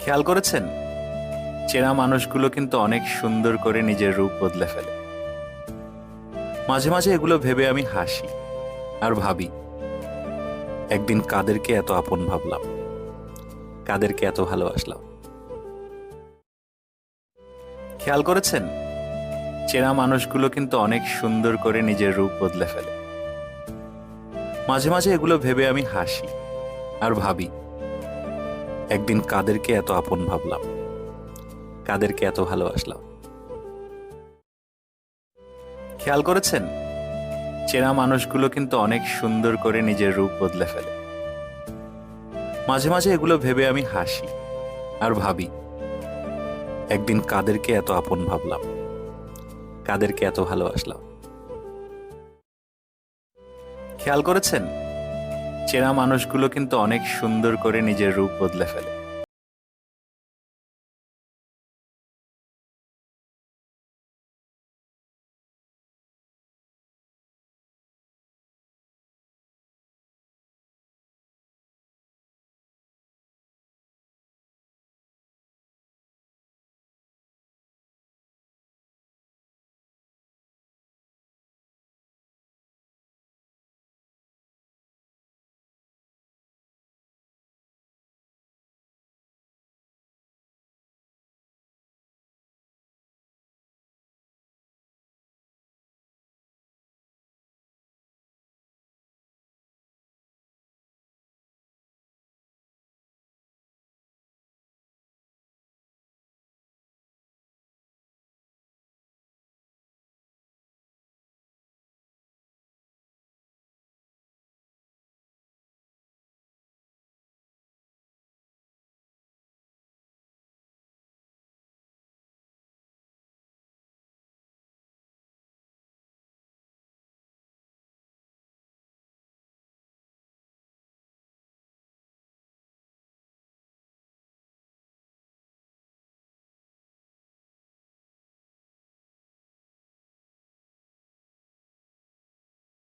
খেয়াল করেছেন, চেনা মানুষগুলো কিন্তু অনেক সুন্দর করে নিজের রূপ বদলে ফেলে। মাঝে মাঝে এগুলো ভেবে আমি হাসি আর ভাবি, একদিন কাদেরকে এত আপন ভাবলাম, কাদেরকে এত ভালোবাসলাম। খেয়াল করেছেন, চেনা মানুষগুলো কিন্তু অনেক সুন্দর করে নিজের রূপ বদলে ফেলে। মাঝে মাঝে এগুলো ভেবে আমি হাসি আর ভাবি, একদিন কাদেরকে এত আপন ভাবলাম, কাদেরকে এত ভালোবাসলাম। খেয়াল করেছেন, চেনা মানুষগুলো কিন্তু অনেক সুন্দর করে নিজের রূপ বদলে ফেলে। মাঝে মাঝে এগুলো ভেবে আমি হাসি আর ভাবি, একদিন কাদেরকে এত আপন ভাবলাম, কাদেরকে এত ভালোবাসলাম। খেয়াল করেছেন, চেনা মানুষগুলো কিন্তু অনেক সুন্দর করে নিজের রূপ বদলে ফেলে।